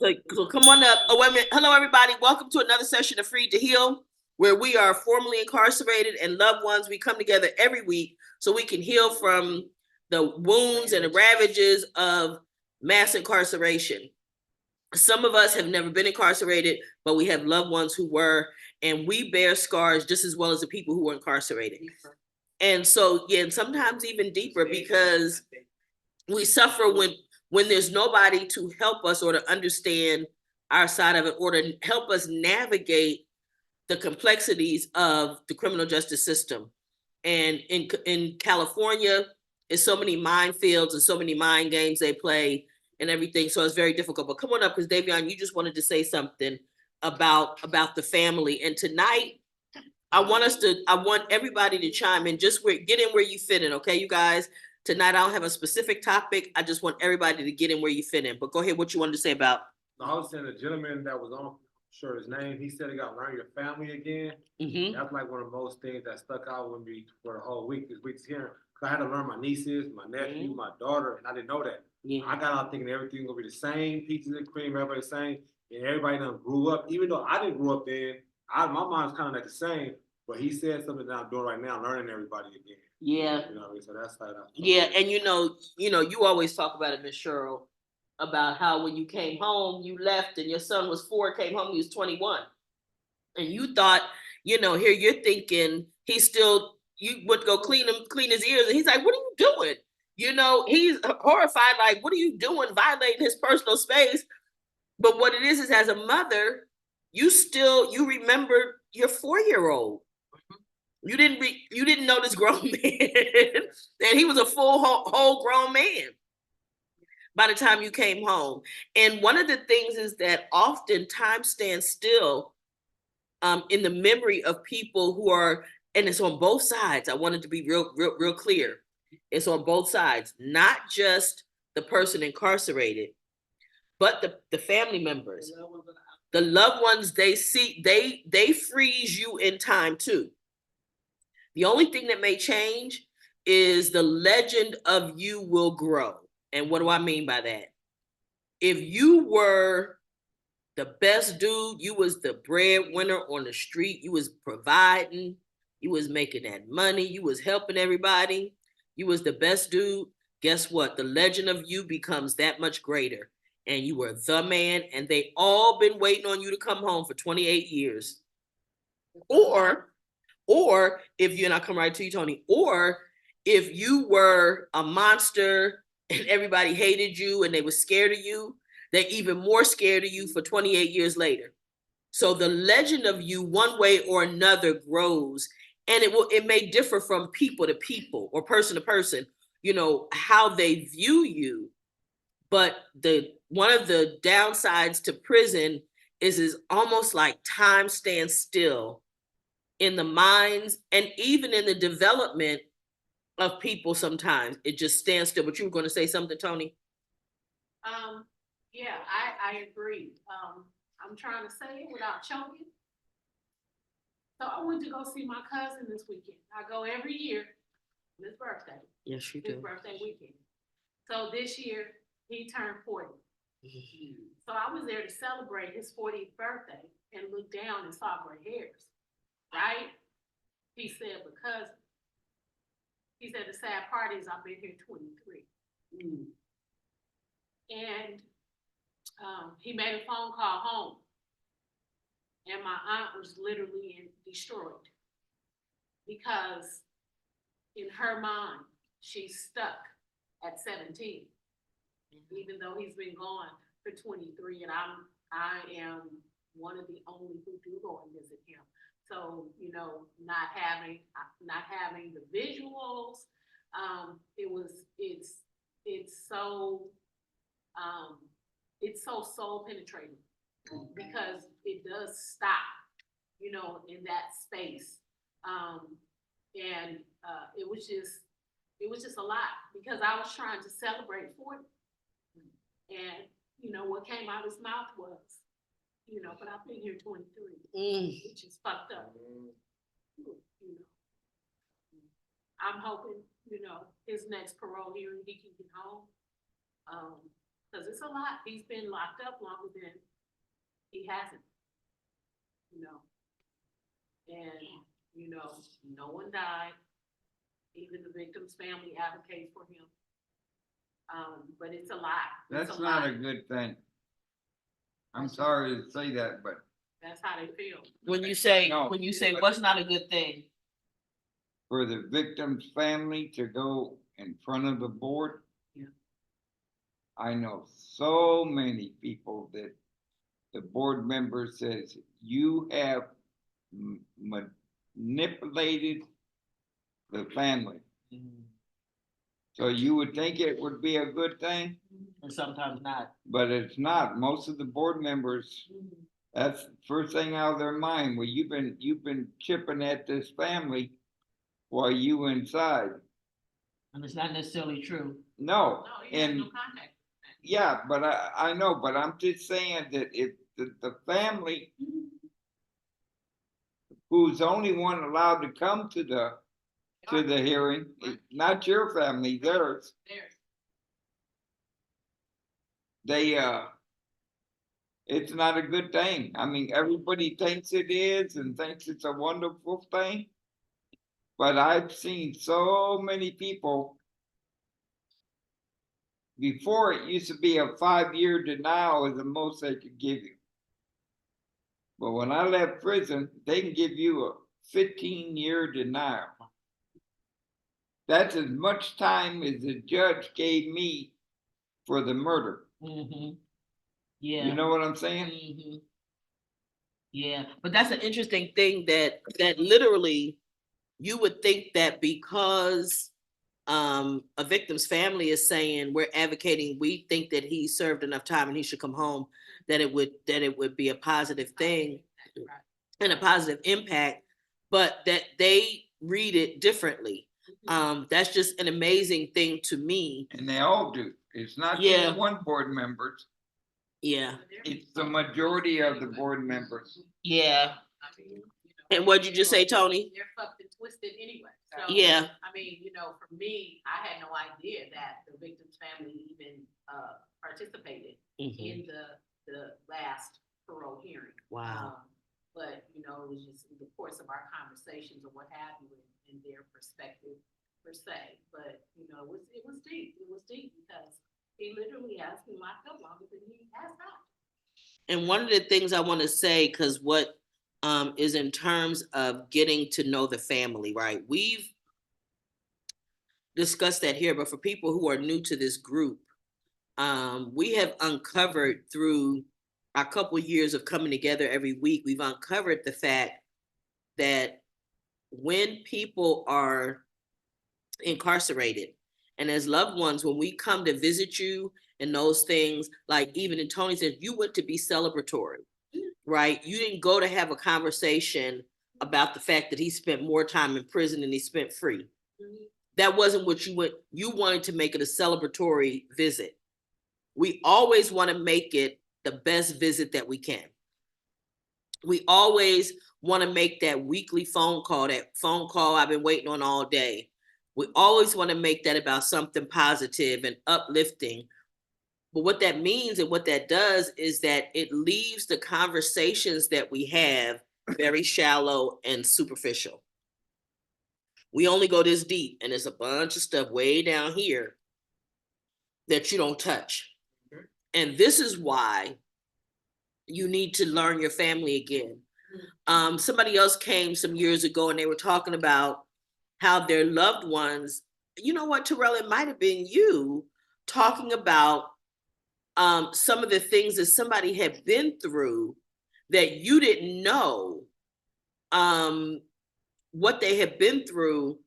So come on up. Oh, wait a minute. Hello, everybody. Welcome to another session of Free to Heal, where we are formerly incarcerated and loved ones. We come together every week so we can heal from the wounds and the ravages of mass incarceration. Some of us have never been incarcerated, but we have loved ones who were, and we bear scars just as well as the people who were incarcerated. And so, yeah, and sometimes even deeper because we suffer when there's nobody to help us or to understand our side of it or to help us navigate the complexities of the criminal justice system. And in California, there's so many minefields and so many mind games they play and everything. So it's very difficult. But come on up, because Davion, you just wanted to say something about the family. And tonight, I want everybody to chime in, just get in where you fit in, okay, you guys? Tonight, I don't have a specific topic. I just want everybody to get in where you fit in. But go ahead, what you wanted to say about? No, I was saying the gentleman that was on, I'm sure his name, he said he got to learn your family again. Mm-hmm. That's like one of the most things that stuck out with me for the whole week, this week's hearing. Because I had to learn my nieces, my nephew, my daughter, and I didn't know that. Yeah. I got out thinking everything was going to be the same, peaches and cream, everybody the same, and everybody done grew up. Even though I didn't grow up then, my mind's kind of like the same, but he said something that I'm doing right now, learning everybody again. Yeah. You know what I mean? So that's how that. Yeah, and you always talk about it, Miss Cheryl, about how when you came home, you left and your son was 4, came home, he was 21. And you thought, here you're thinking you would go clean his ears. And he's like, what are you doing? He's horrified, like, what are you doing, violating his personal space? But what it is as a mother, you remember your 4-year-old. You didn't know this grown man, and he was a full whole grown man by the time you came home. And one of the things is that often time stands still in the memory of people who are, and it's on both sides. I wanted to be real clear. It's on both sides, not just the person incarcerated, but the family members, the loved ones. They freeze you in time too. The only thing that may change is the legend of you will grow. And what do I mean by that? If you were the best dude, you was the breadwinner on the street, you was providing, you was making that money, you was helping everybody, you was the best dude, guess what? The legend of you becomes that much greater. And you were the man, and they all been waiting on you to come home for 28 years. Or if you're not come right to you, Tony, or if you were a monster and everybody hated you and they were scared of you, they're even more scared of you for 28 years later. So the legend of you, one way or another, grows, and it may differ from people to people or person to person, how they view you. But one of the downsides to prison is almost like time stands still in the minds and even in the development of people. Sometimes it just stands still. But you were going to say something, Tony? Yeah, I agree. I'm trying to say it without choking. So I went to go see my cousin this weekend. I go every year on his birthday. Yes, you do. His birthday weekend. So this year he turned 40. Mm-hmm. So I was there to celebrate his 40th birthday and look down and saw gray hairs. Right? He said, because he said the sad part is I've been here 23. Mm. And he made a phone call home. And my aunt was literally destroyed. Because in her mind, she's stuck at 17. Mm-hmm. Even though he's been gone for 23, and I am one of the only who do go and visit him. So, not having the visuals, it's so soul penetrating because it does stop, in that space. And it was just a lot because I was trying to celebrate 40. And, what came out of his mouth was, but I've been here 23, which is fucked up. I'm hoping, his next parole hearing, he can get home. Cause it's a lot. He's been locked up longer than he hasn't. You know, and, you know, no one died. Even the victim's family advocates for him. But it's a lot. It's That's a not lot. a good thing. I'm sorry to say that, but That's how they feel. When you say, No. what's not a good thing? for the victim's family to go in front of the board. Yeah. I know so many people that the board member says, you have manipulated the family. So you would think it would be a good thing, And sometimes not. but it's not. Most of the board members, that's the first thing out of their mind. Well, you've been chipping at this family while you inside. And it's not necessarily true. No, No, he has and no contact. yeah, but I know, but I'm just saying that if the family who's the only one allowed to come to the hearing, not your family, theirs, There's, they it's not a good thing. I mean, everybody thinks it is and thinks it's a wonderful thing. But I've seen so many people. Before it used to be a 5-year denial is the most they could give you. But when I left prison, they can give you a 15-year denial. That's as much time as the judge gave me for the murder. Mm-hmm. Yeah. You know what I'm saying? Mm-hmm. Yeah, but that's an interesting thing that literally you would think that because a victim's family is saying we're advocating, we think that he served enough time and he should come home, that it would be a positive thing and a positive impact, but that they read it differently. That's just an amazing thing to me. And they all do. It's not Yeah. just one board members. Yeah. It's the majority of the board members. Yeah. I mean, you know, And what'd you just say, Tony? they're fucked and twisted anyway. So, Yeah. I mean, you know, for me, I had no idea that the victim's family even participated in the last parole hearing. Wow. But, you know, it was just in the course of our conversations or what have you in their perspective per se. But, you know, it was deep. It was deep because he literally has been locked up longer than he has not. And one of the things I want to say, because what is in terms of getting to know the family, right? We've discussed that here, but for people who are new to this group, we have uncovered through a couple years of coming together every week, we've uncovered the fact that when people are incarcerated and as loved ones, when we come to visit you and those things, like even in Tony said, you went to be celebratory, right? You didn't go to have a conversation about the fact that he spent more time in prison than he spent free. That wasn't what you went. You wanted to make it a celebratory visit. We always want to make it the best visit that we can. We always want to make that weekly phone call I've been waiting on all day. We always want to make that about something positive and uplifting. But what that means and what that does is that it leaves the conversations that we have very shallow and superficial. We only go this deep, and there's a bunch of stuff way down here that you don't touch. And this is why you need to learn your family again. Somebody else came some years ago and they were talking about how their loved ones, you know what, Terrell, it might have been you talking about some of the things that somebody had been through that you didn't know what they had been through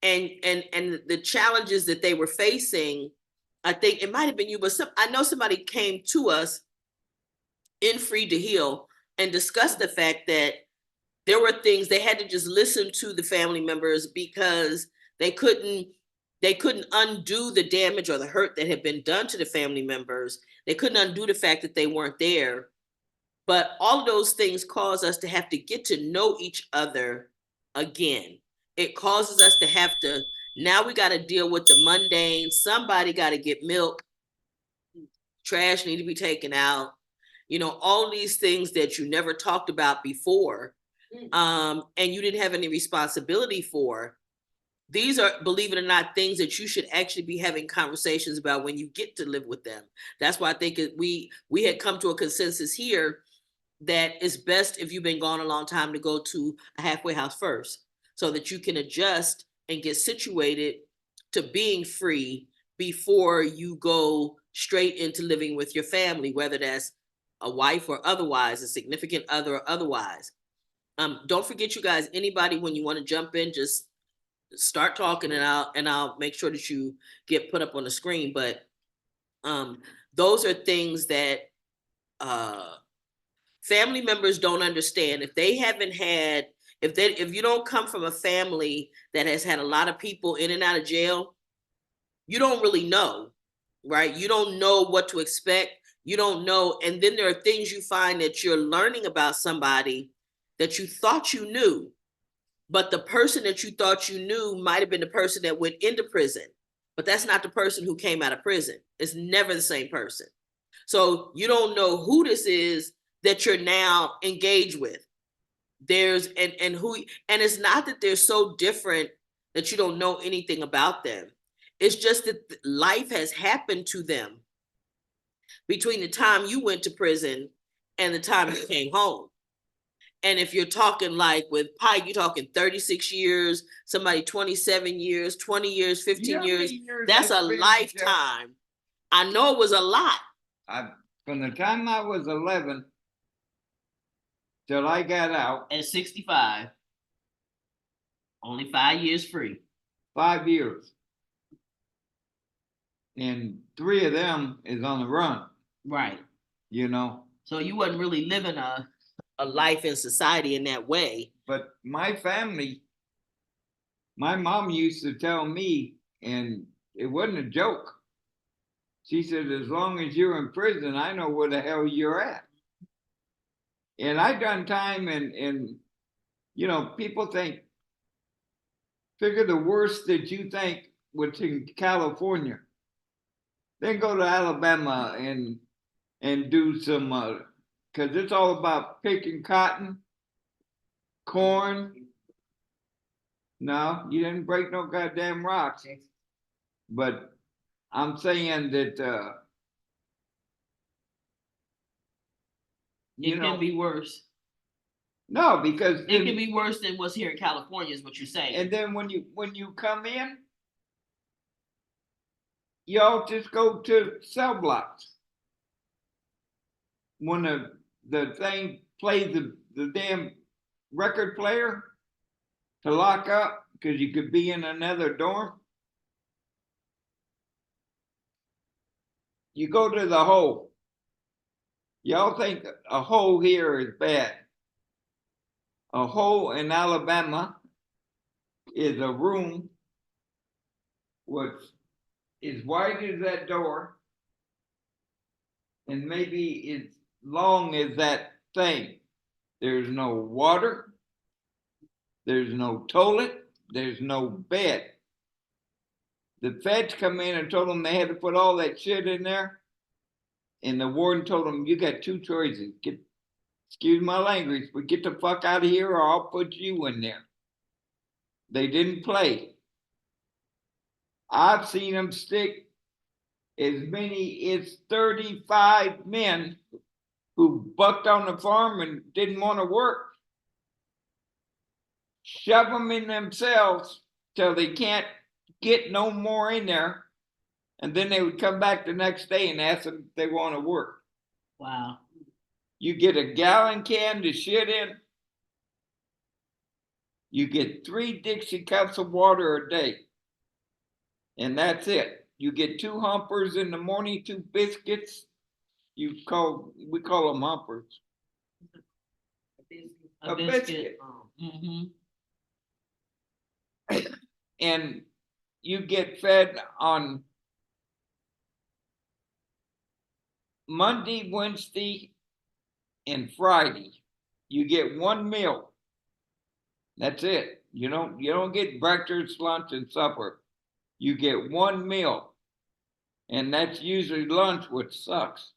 and the challenges that they were facing. I think it might have been you, but I know somebody came to us in Free to Heal and discussed the fact that there were things they had to just listen to the family members because they couldn't undo the damage or the hurt that had been done to the family members. They couldn't undo the fact that they weren't there. But all of those things cause us to have to get to know each other again. It causes us to have to, now we got to deal with the mundane. Somebody got to get milk. trash need to be taken out, you know, all these things that you never talked about before, and you didn't have any responsibility for. These are, believe it or not, things that you should actually be having conversations about when you get to live with them. That's why I think we had come to a consensus here that it's best if you've been gone a long time to go to a halfway house first, so that you can adjust and get situated to being free before you go straight into living with your family, whether that's a wife or otherwise, a significant other or otherwise. Don't forget, you guys, anybody, when you want to jump in, just start talking, and I'll make sure that you get put up on the screen. But those are things that family members don't understand. If they haven't had, if you don't come from a family that has had a lot of people in and out of jail, you don't really know, right? You don't know what to expect. You don't know. And then there are things you find that you're learning about somebody that you thought you knew, but the person that you thought you knew might have been the person that went into prison, but that's not the person who came out of prison. It's never the same person. So you don't know who this is that you're now engaged with. There's and who, and it's not that they're so different that you don't know anything about them. It's just that life has happened to them between the time you went to prison and the time you came home. And if you're talking like with Pike, you're talking 36 years, somebody 27 years, 20 years, 15 years. That's a lifetime. I know it was a lot. From the time I was 11 till I got out. At 65. Only 5 years free. 5 years. And 3 of them is on the run. Right. You know. So you wasn't really living a life in society in that way. But my family, my mom used to tell me, and it wasn't a joke. She said, as long as you're in prison, I know where the hell you're at. And I done time, and you know, people think, figure the worst that you think was in California. Then go to Alabama and do some, because it's all about picking cotton, corn. No, you didn't break no goddamn rocks. But I'm saying that it can be worse. No, because it can be worse than what's here in California, is what you're saying. And then when you come in, y'all just go to cell blocks. When the thing plays the damn record player to lock up, because you could be in another dorm. You go to the hole. Y'all think a hole here is bad. A hole in Alabama is a room which is wide as that door and maybe as long as that thing. There's no water. There's no toilet. There's no bed. The feds come in and told them they had to put all that shit in there. And the warden told them, you got 2 choices. Excuse my language, but get the fuck out of here or I'll put you in there. They didn't play. I've seen them stick as many as 35 men who bucked on the farm and didn't want to work. Shove them in themselves till they can't get no more in there. And then they would come back the next day and ask them if they want to work. Wow. You get a gallon can to shit in. You get 3 Dixie cups of water a day. And that's it. You get 2 humpers in the morning, 2 biscuits. We call them humpers. A biscuit. Mm-hmm. And you get fed on Monday, Wednesday, and Friday. You get 1 meal. That's it. You don't get breakfast, lunch, and supper. You get 1 meal. And that's usually lunch, which sucks.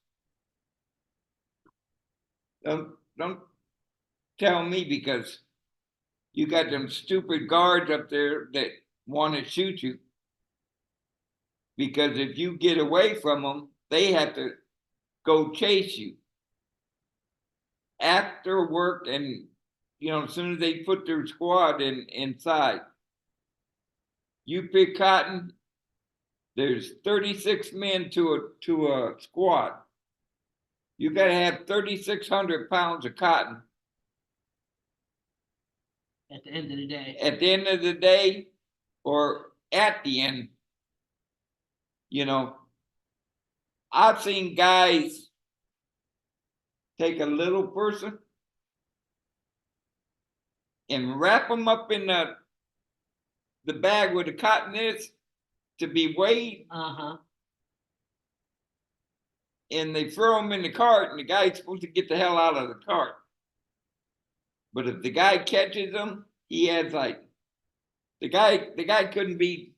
Don't tell me, because you got them stupid guards up there that want to shoot you. Because if you get away from them, they have to go chase you. After work, and as soon as they put their squad inside, you pick cotton, there's 36 men to a squad. You gotta have 3,600 pounds of cotton. At the end of the day. At the end of the day, or at the end, I've seen guys take a little person and wrap them up in the bag where the cotton is to be weighed. And they throw them in the cart, and the guy's supposed to get the hell out of the cart. But if the guy catches them, he has the guy couldn't be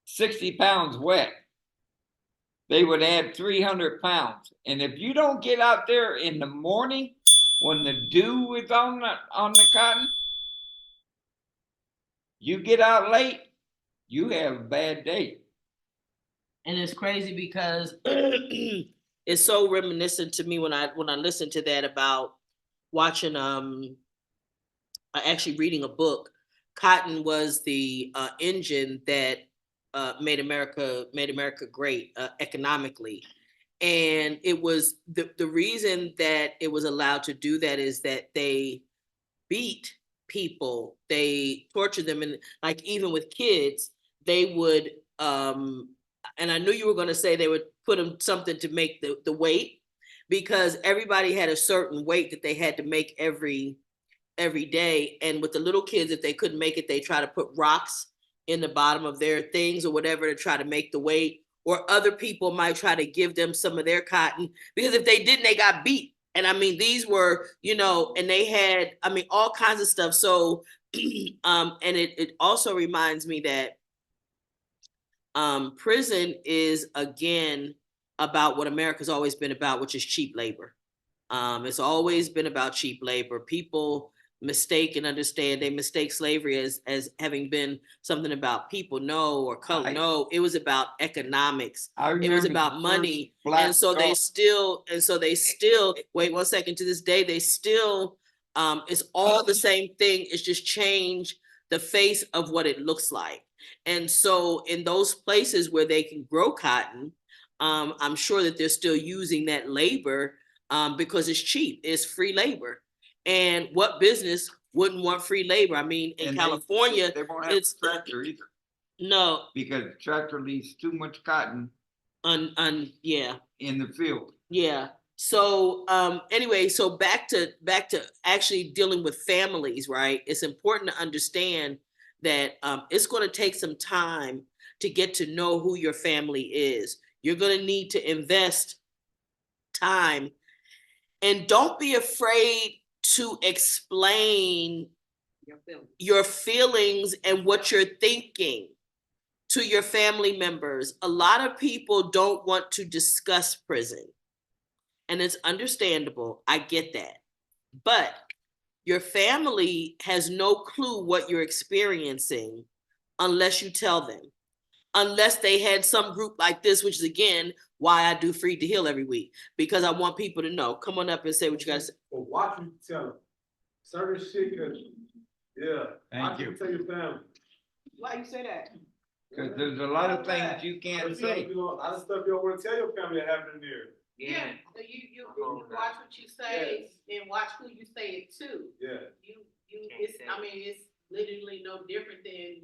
60 pounds wet. They would add 300 pounds. And if you don't get out there in the morning when the dew is on the cotton, you get out late, you have a bad day. And it's crazy because it's so reminiscent to me when I listen to that about watching actually reading a book. Cotton was the engine that made America great economically. And it was the reason that it was allowed to do that is that they beat people, they tortured them, and like even with kids, they would and I knew you were going to say they would put them something to make the weight, because everybody had a certain weight that they had to make every day. And with the little kids, if they couldn't make it, they try to put rocks in the bottom of their things or whatever to try to make the weight. Or other people might try to give them some of their cotton, because if they didn't, they got beat. And I mean, these were, and they had, all kinds of stuff. So, and it also reminds me that prison is, again, about what America's always been about, which is cheap labor. It's always been about cheap labor. People mistake and understand, they mistake slavery as having been something about people, no, or color. No, it was about economics. It was about money. And so they still, wait 1 second, to this day, they still, it's all the same thing. It's just changed the face of what it looks like. And so in those places where they can grow cotton, I'm sure that they're still using that labor because it's cheap, it's free labor. And what business wouldn't want free labor? I mean, in California, they won't have a tractor either. No, because the tractor leaves too much cotton yeah, in the field. Yeah. So anyway, so back to actually dealing with families, right? It's important to understand that it's going to take some time to get to know who your family is. You're going to need to invest time, and don't be afraid to explain your feelings and what you're thinking to your family members. A lot of people don't want to discuss prison, and it's understandable. I get that. But your family has no clue what you're experiencing unless you tell them. Unless they had some group like this, which is, again, why I do Free to Heal every week, because I want people to know. Come on up and say what you got to say. Well, watch you tell them. Certain shit, Thank you. Tell your family. Why you say that? Because there's a lot of things you can't say. A lot of stuff you don't want to tell your family that happened in there. Yeah, so you watch what you say and watch who you say it to. Yeah. It's literally no different than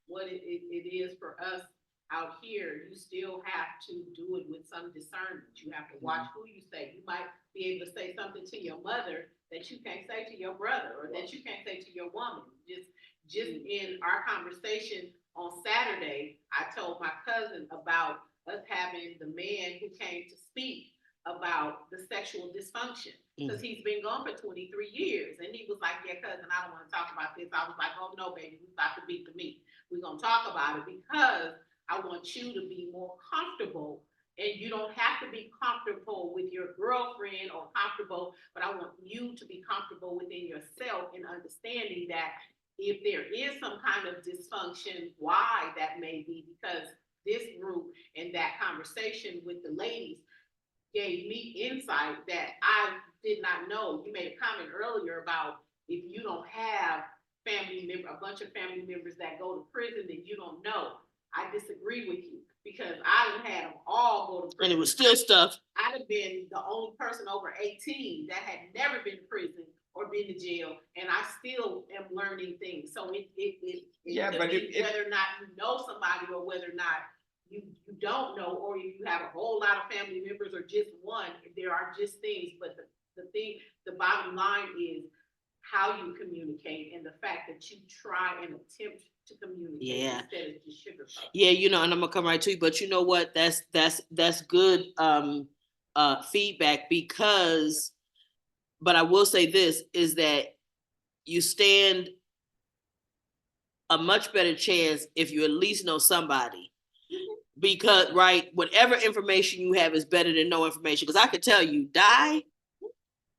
what it is for us out here. You still have to do it with some discernment. You have to watch who you say. You might be able to say something to your mother that you can't say to your brother, or that you can't say to your woman. Just in our conversation on Saturday, I told my cousin about us having the man who came to speak about the sexual dysfunction, because he's been gone for 23 years. And he was like, yeah, cousin, I don't want to talk about this. I was like, oh no, baby, we about to beat the meat. We're going to talk about it, because I want you to be more comfortable. And you don't have to be comfortable with your girlfriend or comfortable, but I want you to be comfortable within yourself and understanding that if there is some kind of dysfunction, why that may be, because this group and that conversation with the ladies gave me insight that I did not know. You made a comment earlier about if you don't have a bunch of family members that go to prison, then you don't know. I disagree with you because I done had them all go to prison. And it was still stuff. I'd have been the only person over 18 that had never been to prison or been to jail, and I still am learning things. So it Yeah, could but be whether or not you know somebody or whether or not you don't know, or if you have a whole lot of family members or just one, there are just things. But the bottom line is how you communicate and the fact that you try and attempt to communicate instead of just sugarcoat. Yeah, you know, and I'm gonna come right to you, but you know what? That's good feedback, because, but I will say this is that you stand a much better chance if you at least know somebody. Because, right, whatever information you have is better than no information. Because I could tell you,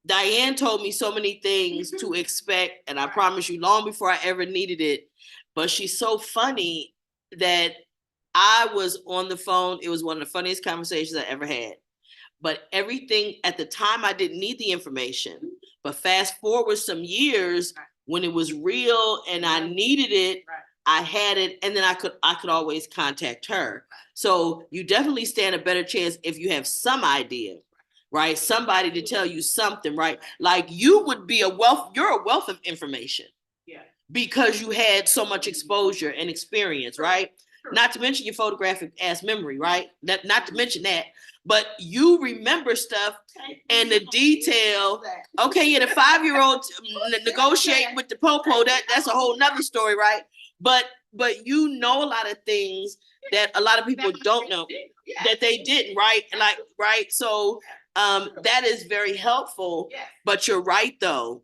Diane told me so many things to expect, and I promise you, long before I ever needed it. But she's so funny that I was on the phone. It was one of the funniest conversations I ever had. But everything at the time, I didn't need the information. But fast forward some years when it was real and I needed it, I had it, and then I could always contact her. So you definitely stand a better chance if you have some idea, right? Somebody to tell you something, right? Like you would be you're a wealth of information. Yeah. Because you had so much exposure and experience, right? Not to mention your photographic ass memory, right? Not to mention that, but you remember stuff and the detail. Okay, yeah, the 5-year-old negotiating with the popo, that's a whole nother story, right? But you know a lot of things that a lot of people don't know that they didn't, right? Like, right? So that is very helpful. But you're right though.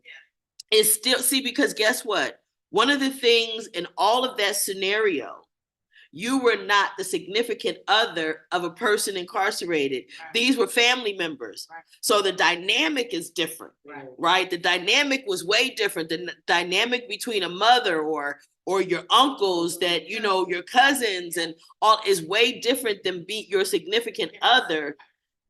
It's still, see, because guess what? One of the things in all of that scenario, you were not the significant other of a person incarcerated. These were family members. So the dynamic is different, right? The dynamic was way different. The dynamic between a mother or your uncles, that, you know, your cousins and all, is way different than your significant other.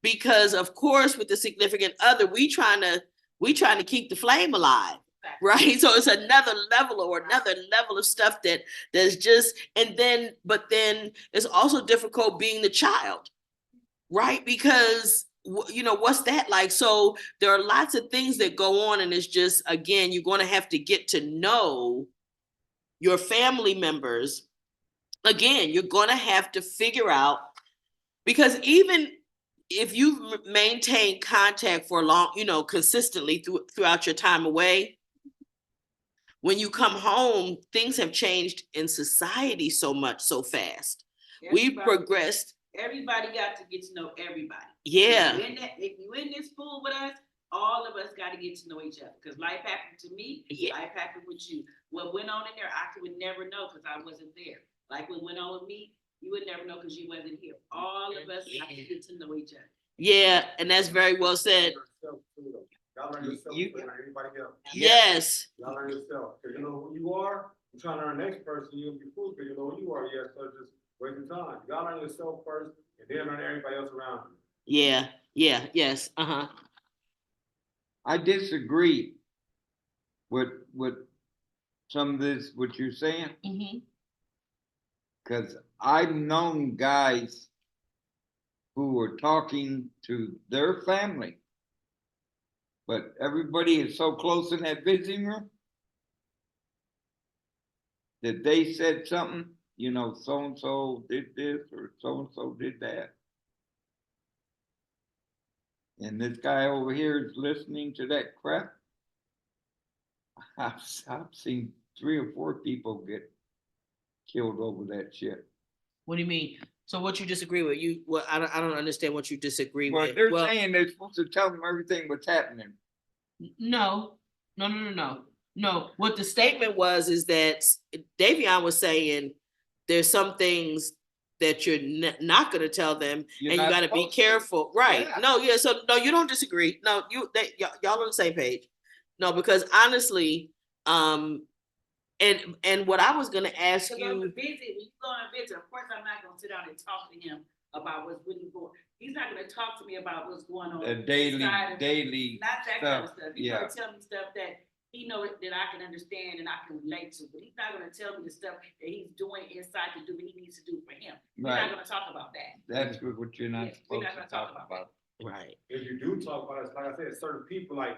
Because of course, with the significant other, we trying to keep the flame alive. Right. So it's another level of stuff that's just, but then it's also difficult being the child, right? Because, you know, what's that like? So there are lots of things that go on, and it's just, again, you're going to have to get to know your family members. Again, you're going to have to figure out, because even if you've maintained contact for a long, you know, consistently throughout your time away, when you come home, things have changed in society so much, so fast. We've progressed. Everybody got to get to know everybody. Yeah. If you in this pool with us, all of us got to get to know each other. Because life happened to me, life happened with you. What went on in there, I would never know because I wasn't there. Like what went on with me, you would never know because you wasn't here. All of us got to get to know each other. Yeah, and that's very well said. Y'all learn yourself before anybody else. Yes. Y'all learn yourself. Because you know who you are. You're trying to learn the next person, you'll be fooled because you know who you are. Yeah, so just wasting time. Y'all learn yourself first and then learn everybody else around you. Yeah. Yeah. Yes. I disagree with some of this, what you're saying. Because I've known guys who were talking to their family, but everybody is so close in that visiting room that they said something, you know, so-and-so did this or so-and-so did that. And this guy over here is listening to that crap. I've seen 3 or 4 people get killed over that shit. What do you mean? So what you disagree with? I don't understand what you disagree Well, with. they're saying they're supposed to tell them everything what's happening. No. What the statement was is that Davion was saying there's some things that you're not going to tell them, You're and you not got to be supposed to. careful, right? Yeah. No, yeah. So no, you don't disagree. No, y'all on the same page. No, because honestly, and what I was going to ask Because you, on the visit, when you go on a visit, of course, I'm not gonna sit down and talk to him about what's really going. He's not gonna talk to me about what's going on. The daily, Not that kind of stuff. He's Yeah. gonna tell me stuff that he know that I can understand and I can relate to. But he's not gonna tell me the stuff that he's doing inside to do what he needs to do for him. We're not Right. gonna talk about that. That's what you're not Yeah, we're supposed not to gonna talk talk about. right? If you do talk about it, like I said, certain people, like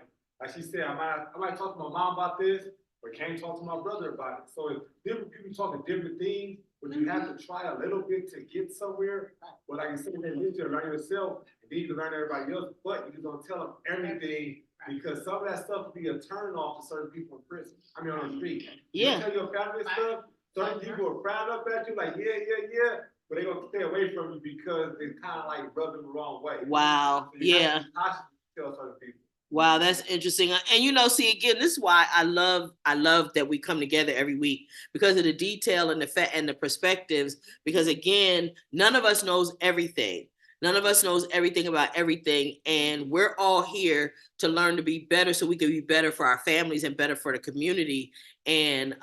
she said, I might talk to my mom about this, but can't talk to my brother about it. So if different people talking different things, but you have to try a little bit to get somewhere. But like you said, you need to learn yourself, and then you can learn everybody else, but you just don't tell them everything, because some of that stuff will be a turn off to certain people in prison. I mean, on the street. Yeah. You tell your family stuff, certain people will frown up at you, like, yeah. But they're gonna stay away from you because they kind of like rub them the wrong way. Wow. So you have Yeah. to be cautious to tell certain people. Wow, that's interesting. And see, again, this is why I love that we come together every week, because of the detail and the perspectives. Because again, none of us knows everything. None of us knows everything about everything, and we're all here to learn to be better, so we can be better for our families and better for the community and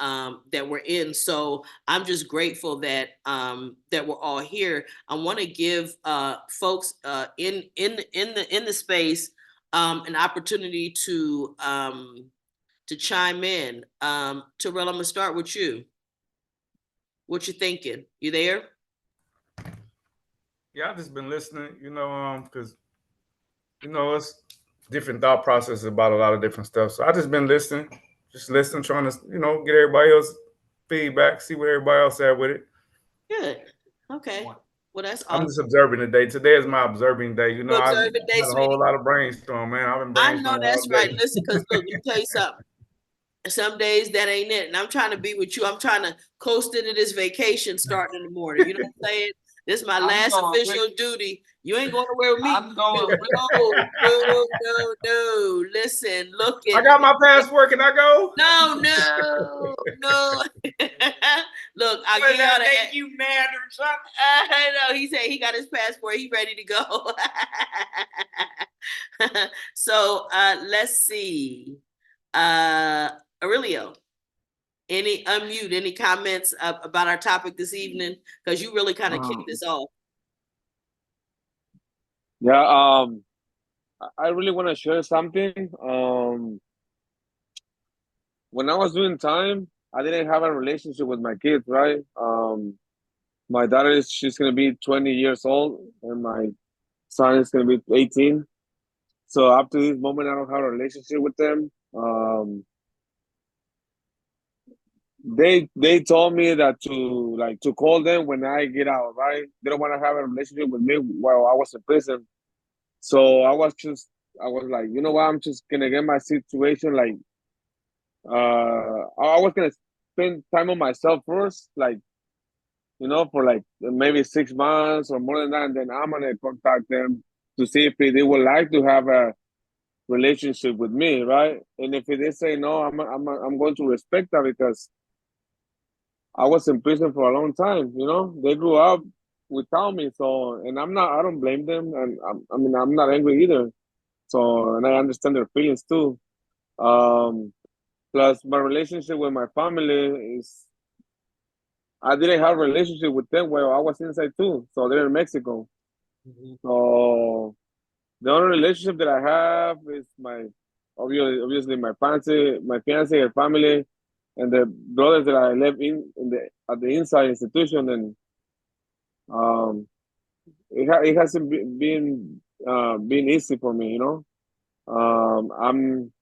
that we're in. So I'm just grateful that that we're all here. I want to give folks in the space an opportunity to chime in. Terrell, I'm gonna start with you. What you thinking? You there? Yeah, I've just been listening, because it's different thought processes about a lot of different stuff. So I just been listening, trying to, get everybody else feedback, see where everybody else at with it. Good. Okay. Well, that's I'm awesome. just observing today. Today is my observing day. You I observing day, had a whole lot of brainstorm, man. I've been I brainstorming know that's all day. right. Listen, because look, let me tell you something. Some days that ain't it. And I'm trying to be with you. I'm trying to coast into this vacation starting in the morning. You know what I'm saying? This is my last official duty. You ain't going nowhere with me. I'm going with No. Listen, look I at got my passport. Can I go? No. Look, I'll give y'all make you mad or something? I know. He said he got his passport. He ready to go. So let's see. Aurelio, any comments about our topic this evening? Because you really kind of kicked this off. Yeah, I really want to share something. When I was doing time, I didn't have a relationship with my kids, right? My daughter she's gonna be 20 years old, and my son is gonna be 18. So up to this moment, I don't have a relationship with them. They told me that to call them when I get out, right? They don't want to have a relationship with me while I was in prison. So I was like, you know what? I'm just gonna get my situation like I was gonna spend time on myself first, like for like maybe 6 months or more than that, and then I'm gonna contact them to see if they would like to have a relationship with me, right? And if they say no, I'm going to respect that because I was in prison for a long time. They grew up without me, so and I don't blame them, and I'm not angry either. So and I understand their feelings too. Plus, my relationship with my family is I didn't have a relationship with them while I was inside too. So they're in Mexico. Mm-hmm. So the only relationship that I have is obviously my fiance, her family, and the brothers that I left at the inside institution. And it hasn't been easy for me. I'm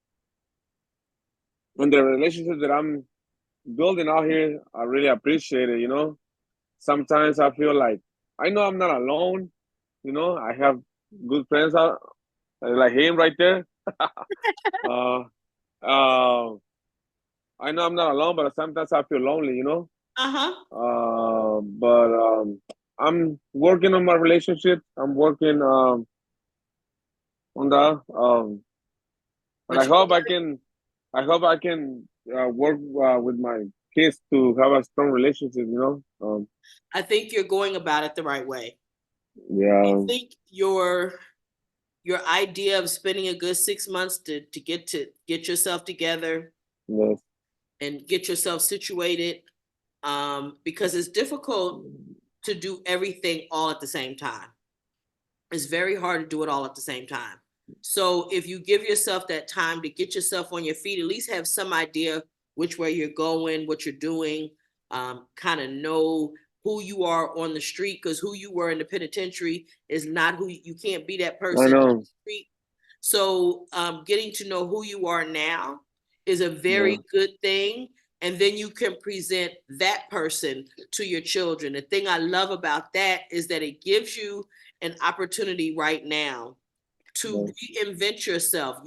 in the relationship that I'm building out here. I really appreciate it. Sometimes I feel like I know I'm not alone. I have good friends out like him right there. uh, uh, I know I'm not alone, but sometimes I feel lonely. But I'm working on my relationship. I'm working on that. And I hope I can work with my kids to have a strong relationship, I think you're going about it the right way. I Yeah. think your idea of spending a good 6 months to get yourself together Yes. and get yourself situated, because it's difficult to do everything all at the same time. It's very hard to do it all at the same time. So if you give yourself that time to get yourself on your feet, at least have some idea which way you're going, what you're doing, kind of know who you are on the street, because who you were in the penitentiary is not who you can't be that I person on know. the street. So getting to know who you are now is a Yeah. very good thing. And then you can present that person to your children. The thing I love about that is that it gives you an opportunity right now to Yeah. reinvent yourself.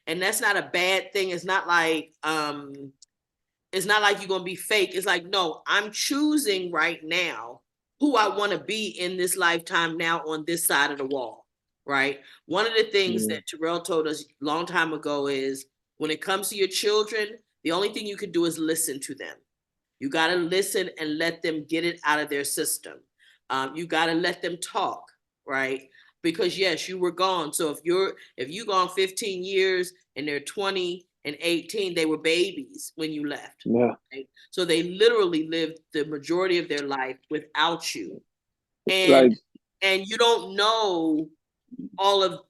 And that's not a bad thing. It's not like you're gonna be fake. It's like, no, I'm choosing right now who I want to be in this lifetime now on this side of the wall. Right. One of the things Yeah. that Terrell told us a long time ago is when it comes to your children, the only thing you can do is listen to them. You got to listen and let them get it out of their system. You got to let them talk, right? Because yes, you were gone. So if you gone 15 years and they're 20 and 18, they were babies when you left. Yeah. Right? So they literally lived the majority of their life without you. Like, And you don't know all of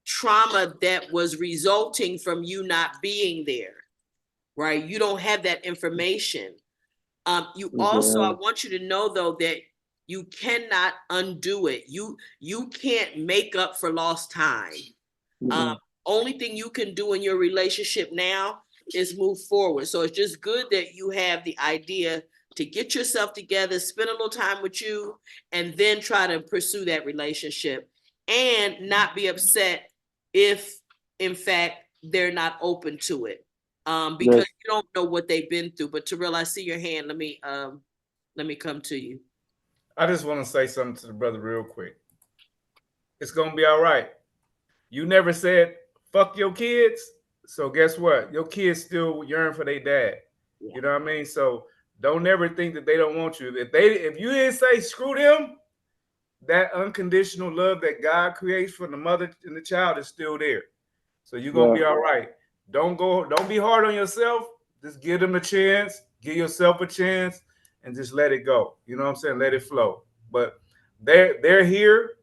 trauma that was resulting from you not being there, right? You don't have that information. You also, I yeah. want you to know though that you cannot undo it. You can't make up for lost time. Yeah. Only thing you can do in your relationship now is move forward. So it's just good that you have the idea to get yourself together, spend a little time with you, and then try to pursue that relationship and not be upset if, in fact, they're not open to it. Because Yes. you don't know what they've been through. But Terrell, I see your hand. Let me come to you. I just want to say something to the brother real quick. It's gonna be all right. You never said fuck your kids, so guess what? Your kids still yearn for their dad. Yeah. You know what I mean? So don't ever think that they don't want you. If you didn't say screw them, that unconditional love that God creates for the mother and the child is still there. So you're gonna Yeah. be all right. Don't be hard on yourself. Just give them a chance, give yourself a chance, and just let it go. You know what I'm saying? Let it flow. But they're here,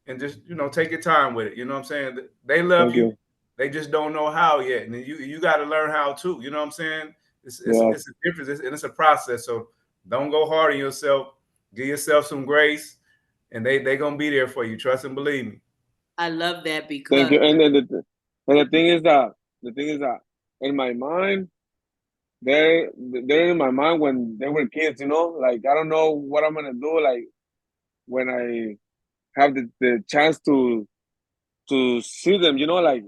and just take your time with it. You know what I'm saying? They love Thank you. you. They just don't know how yet, and you got to learn how too. You know what I'm saying? Yeah. It's a difference, and it's a process. So don't go hard on yourself. Give yourself some grace, and they gonna be there for you. Trust and believe me. I love that Thank because you. And then the thing is that in my mind, they're in my mind when they were kids. Like, I don't know what I'm gonna do. Like, when I have the chance to see them. Like,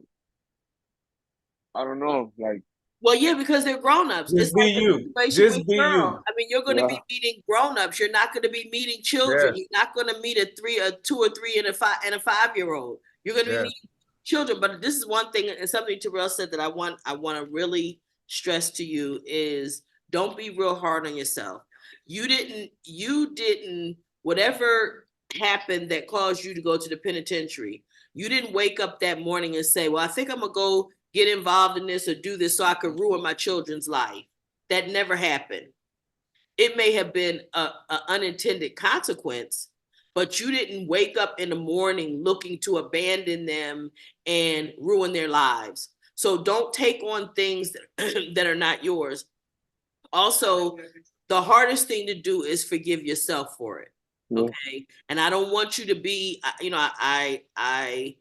I don't know. Like, well, yeah, because they're grown-ups. It's Just be like the you. situation with Just be Cheryl. you. I mean, you're going to yeah. be meeting grown-ups. You're not going to be meeting children. Yes. You're not going to meet a 2 or 3 and a 5-year-old. You're going to be Yes. meeting children. But this is one thing, and something Terrell said that I want to really stress to you is don't be real hard on yourself. You didn't whatever happened that caused you to go to the penitentiary. You didn't wake up that morning and say, "Well, I think I'm gonna go get involved in this or do this so I could ruin my children's life." That never happened. It may have been a unintended consequence, but you didn't wake up in the morning looking to abandon them and ruin their lives. So don't take on things that are not yours. Also, the hardest thing to do is forgive yourself for it. Yeah. Okay. And I don't want you to be, I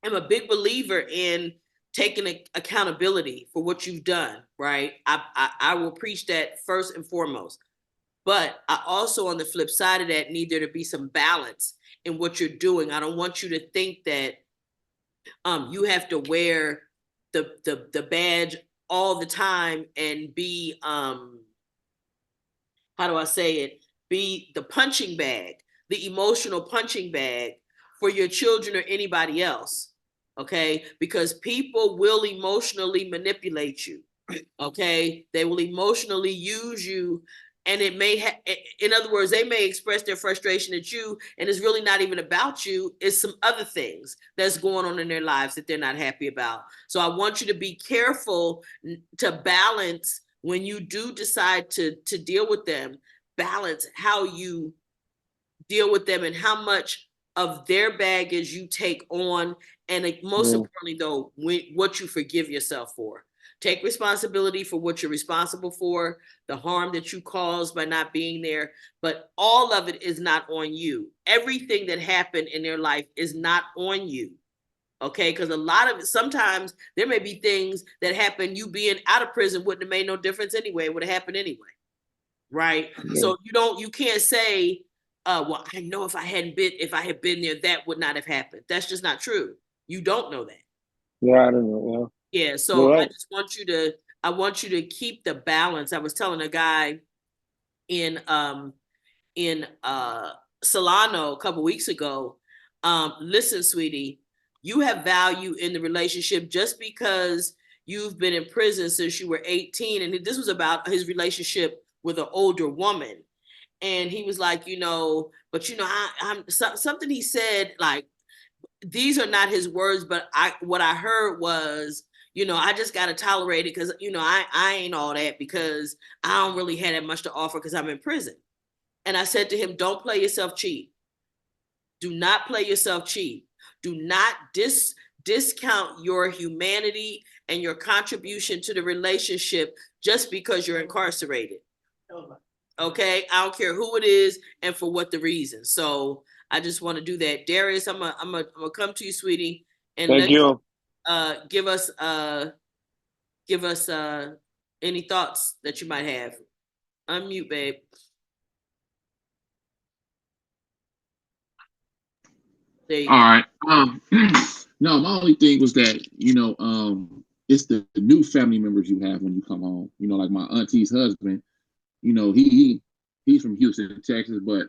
am a big believer in taking accountability for what you've done, right? I will preach that first and foremost. But I also, on the flip side of that, need there to be some balance in what you're doing. I don't want you to think that you have to wear the badge all the time and be how do I say it? Be the punching bag, the emotional punching bag for your children or anybody else. Okay? Because people will emotionally manipulate you. Okay, they will emotionally use you, and it may in other words, they may express their frustration at you, and it's really not even about you. It's some other things that's going on in their lives that they're not happy about. So I want you to be careful to balance when you do decide to deal with them, balance how you deal with them and how much of their baggage you take on, and most importantly though, what you forgive yourself for. Take responsibility for what you're responsible for, the harm that you caused by not being there, but all of it is not on you. Everything that happened in their life is not on you. Okay, because a lot of it, sometimes there may be things that happen, you being out of prison wouldn't have made no difference anyway, it would have happened anyway. Right? Yeah. So you can't say, well, I know if I had been there, that would not have happened. That's just not true. You don't know that. Yeah, I don't know. Yeah. So I just want you to keep the balance. I was telling a guy in Solano a couple weeks ago, listen, sweetie, you have value in the relationship just because you've been in prison since you were 18. And this was about his relationship with an older woman. And he was like, but I'm something he said, like, these are not his words, but what I heard was, I just got to tolerate it because, I ain't all that because I don't really have that much to offer because I'm in prison. And I said to him, don't play yourself cheap. Do not play yourself cheap. Do not discount your humanity and your contribution to the relationship just because you're incarcerated. Okay, I don't care who it is and for what the reason. So I just want to do that. Darius, I'm gonna come to you, sweetie, and Thank you. Give us any thoughts that you might have. Unmute, babe. All right. No, my only thing was that, it's the new family members you have when you come home. Like my auntie's husband, he's from Houston, Texas, but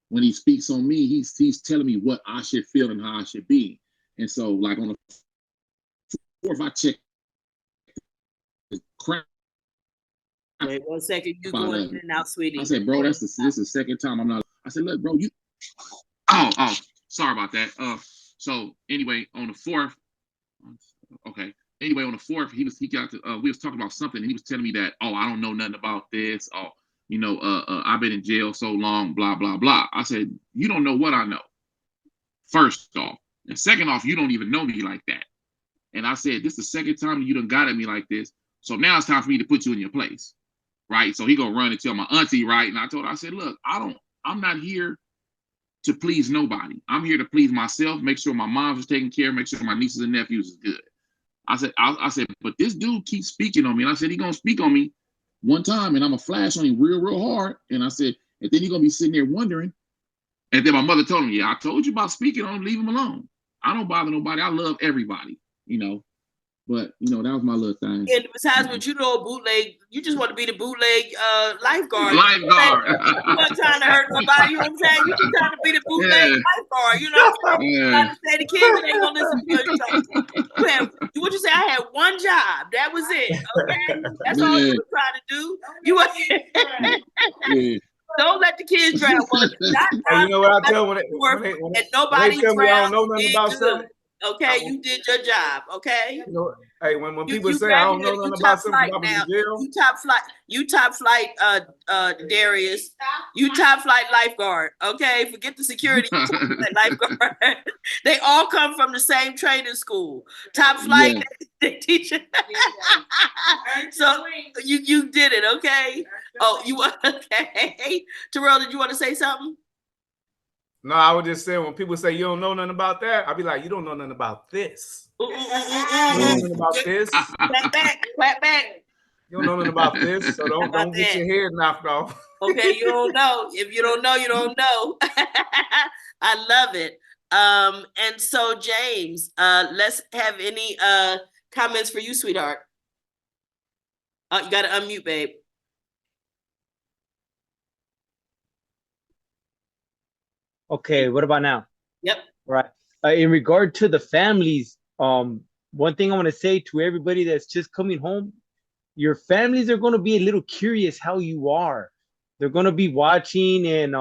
when he speaks on me, he's telling me what I should feel and how I should be. And so, like on the fourth, I check the crap. Wait 1 second, you going in and out, sweetie. I said, bro, this is the second time I'm not. I said, look, bro, you. Oh, sorry about that. So anyway, on the fourth, okay. Anyway, on the fourth, we was talking about something, and he was telling me that, I don't know nothing about this. I've been in jail so long, blah, blah, blah. I said, you don't know what I know. First off. And second off, you don't even know me like that. And I said, this is the second time you done got at me like this. So now it's time for me to put you in your place. Right? So he gonna run and tell my auntie, right? And I said, look, I'm not here to please nobody. I'm here to please myself, make sure my mom's is taken care of, make sure my nieces and nephews is good. I said, but this dude keeps speaking on me. And I said, he gonna speak on me one time and I'm gonna flash on him real hard. And I said, and then he gonna be sitting there wondering. And then my mother told him, yeah, I told you about speaking on him, leave him alone. I don't bother nobody. I love everybody, But that was my little thing. And besides, when bootleg, you just want to be the bootleg lifeguard. Lifeguard. You weren't trying to hurt nobody. You know what I'm saying? You just trying to be the bootleg lifeguard. You know what I'm saying? Trying to say the kids ain't gonna listen to you. What you say? I had one job. That was it. Okay, that's all you were trying to do. You were. Don't let the kids drown. Well, you know what I tell when and nobody tell me I don't know nothing about good. something. Okay, you did your job. Okay. Hey, when people say I don't know nothing about something, now, you top flight, Darius. You top flight lifeguard. Okay, forget the security. Lifeguard. They all come from the same training school. Top flight, they teach you. So you did it. Okay. Oh, you okay? Terrell, did you want to say something? No, I would just say when people say you don't know nothing about that, I'd be like, you don't know nothing about this. You don't know nothing about this. Clap back. You don't know nothing about this, so don't get your head knocked off. Okay, you don't know. If you don't know, you don't know. I love it. And so James, let's have any comments for you, sweetheart. You gotta unmute, babe. Okay, what about now? Yep. Right. In regard to the families, one thing I want to say to everybody that's just coming home, your families are going to be a little curious how you are. They're going to be watching, and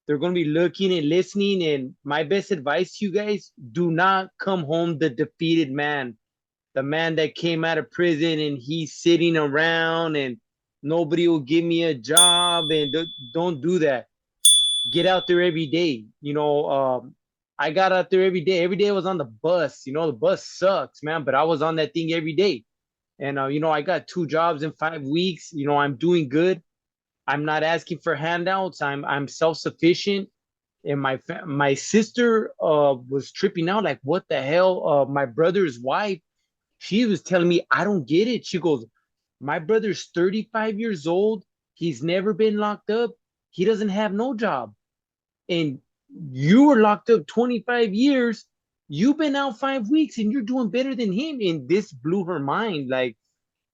they're going to be looking and listening. And my best advice to you guys, do not come home the defeated man, the man that came out of prison and he's sitting around and nobody will give me a job. And don't do that. Get out there every day. I got out there every day. Every day I was on the bus. The bus sucks, man, but I was on that thing every day. And I got 2 jobs in 5 weeks. I'm doing good. I'm not asking for handouts. I'm self-sufficient. And my sister was tripping out, like, what the hell? My brother's wife, she was telling me, I don't get it. She goes, my brother's 35 years old. He's never been locked up. He doesn't have no job. And you were locked up 25 years. You've been out 5 weeks and you're doing better than him. And this blew her mind. Like,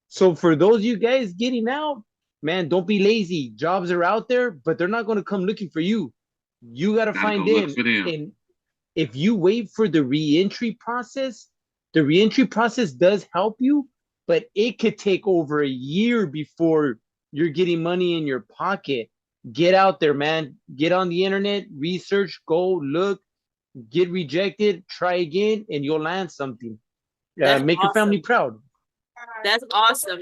so for those of you guys getting out, man, don't be lazy. Jobs are out there, but they're not going to come looking for you. You got to Gotta go find look them. for them. And if you wait for the reentry process, the reentry process does help you, but it could take over a year before you're getting money in your pocket. Get out there, man. Get on the internet, research, go look, get rejected, try again, and you'll land something. That's Make your family awesome. proud. That's awesome.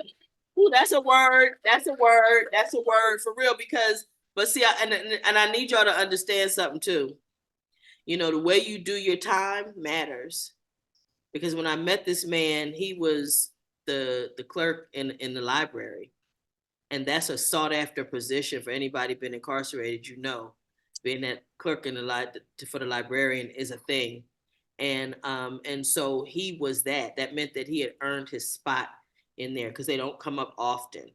Ooh, that's a word. That's a word. That's a word for real. Because, but see, and I need y'all to understand something too. The way you do your time matters. Because when I met this man, he was the clerk in the library, and that's a sought after position for anybody been incarcerated. Being that clerk in the for the librarian is a thing, and so he was that. That meant that he had earned his spot in there because they don't come up often.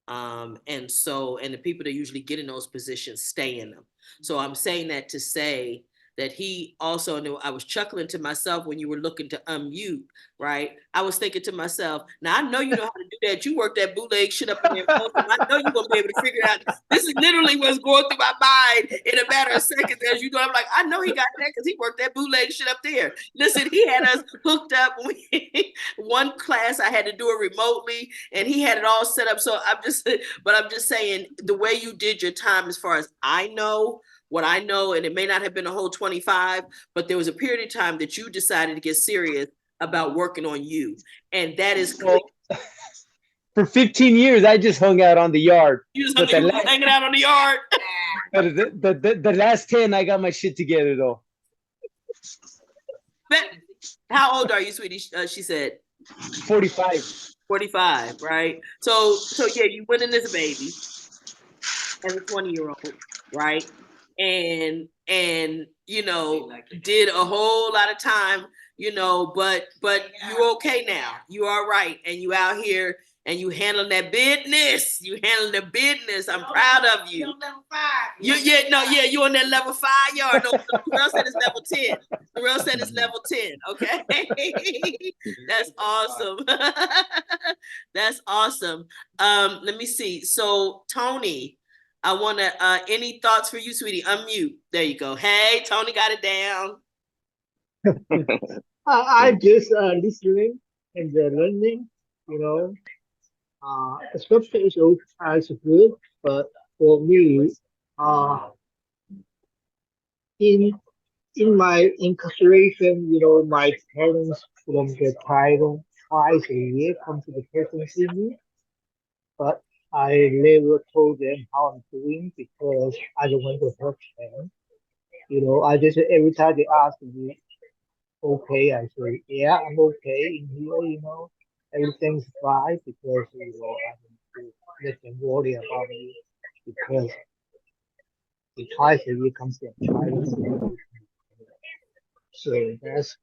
And the people that usually get in those positions stay in them. So I'm saying that to say that he also knew. I was chuckling to myself when you were looking to unmute, right? I was thinking to myself, now I know you know how to do that. You work that bootleg shit up in there. I know you're gonna be able to figure it out. This is literally what's going through my mind in a matter of seconds. As you know, I'm like, I know he got that because he worked that bootleg shit up there. Listen, he had us hooked up. One class I had to do it remotely, and he had it all set up. So I'm just saying, the way you did your time, as far as I know, what I know, and it may not have been a whole 25, but there was a period of time that you decided to get serious about working on you. And that is clear. For 15 years, I just hung out on the yard. You just hanging out on the yard. But the last 10, I got my shit together, though. How old are you, sweetie? She said 45. 45, right? So yeah, you went in as a baby, as a 20-year-old, right? And did a whole lot of time, but you're okay now. You are right, and you out here and you handling that business. You handling the business. I'm proud of you. Level 5. You on that level 5 yard. No, Terrell said it's level 10. Terrell said it's level 10. Okay. That's awesome. That's awesome. Let me see. So Tony, I want to, any thoughts for you, sweetie? Unmute. There you go. Hey, Tony got it down. I just listening and learning, scripture is also good, but for me, in my incarceration, my parents from the title twice a year come to the prison see me, but I never told them how I'm doing because I don't want to hurt them. I just every time they ask me, okay, I say, yeah, I'm okay in here, everything's fine because, I don't let them worry about me because the twice a year comes to child. So that's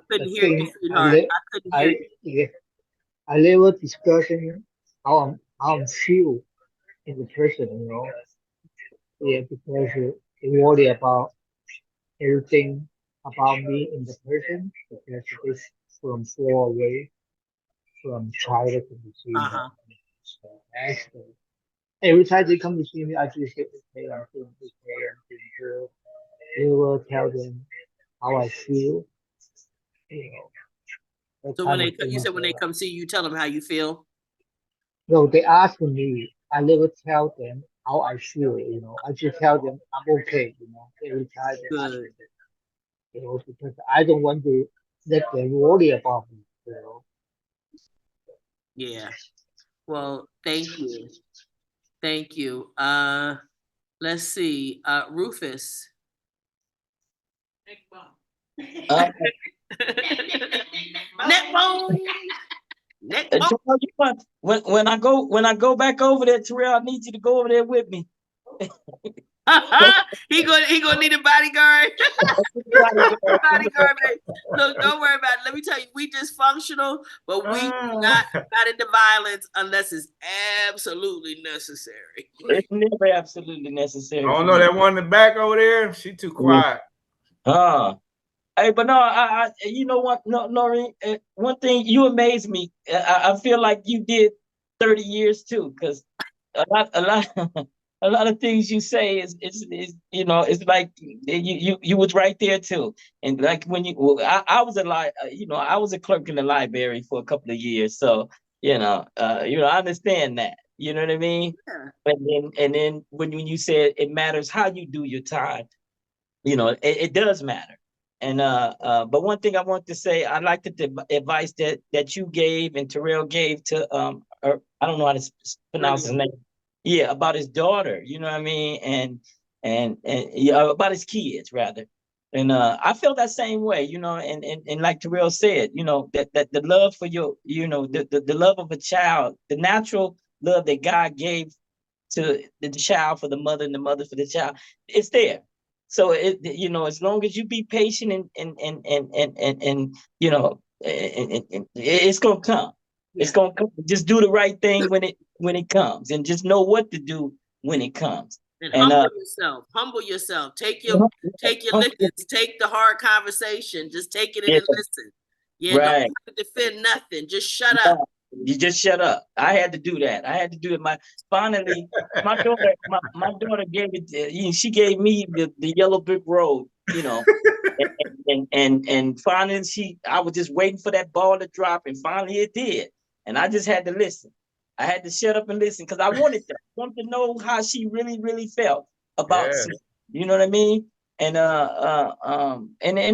Couldn't the hear you, thing sweetheart. I couldn't hear you. yeah, I never discussing how I'm feel in the person, yeah, because they worry about everything about me in the person because it's from far away from childhood to see me. So that's every time they come to see me, I just say, okay, I'm feeling okay, I'm feeling good. They will tell them how I feel, you know. That So when kind they of you things. said when they come see you, you tell them how you feel. No, they ask me. I never tell them how I feel. I just tell them I'm okay. Every time they ask me Good. that. Because I don't want to let them worry about me. Yeah. Well, thank you. Thank you. Let's see. Rufus. Uh, Neck bone. Neck bone. Terrell, when I go back over there, Terrell, I need you to go over there with me. He gonna need a bodyguard. Bodyguard, baby. Look, don't worry about it. Let me tell you, we dysfunctional, but we not into violence unless it's absolutely necessary. It's never absolutely I necessary don't for know me. that one in the back over there. She too Yeah. quiet. Hey, but no, you know what, no, Noreen, one thing you amaze me. I feel like you did 30 years too, because a lot, a lot of things you say is it's like you was right there too. And like when I was I was a clerk in the library for a couple of years, so I understand that. You know what I mean? Yeah. And then when you said it matters how you do your time, it does matter. And but one thing I want to say, I like the advice that you gave and Terrell gave to I don't know how to pronounce his name. Yeah, about his daughter, you know what I mean, and yeah, about his kids rather. And I feel that same way, and like Terrell said, that the love for the love of a child, the natural love that God gave to the child for the mother and the mother for the child, it's there. So as long as you be patient and it's gonna come. Yeah. It's gonna come. Just do the right thing when it comes, and just know what to do when it comes. And And humble yourself. Humble yourself. Take your lickings. Take the hard conversation. Just take it in yeah, and listen. Yeah, don't right. try to defend nothing. Just shut up. No, you just shut up. I had to do that. I had to do it. Finally, my daughter gave it. She gave me the yellow brick road. And finally I was just waiting for that ball to drop, and finally it did. And I just had to listen. I had to shut up and listen because I wanted that. I wanted to know how she really, really felt about Yeah. sleep. You know what I mean? And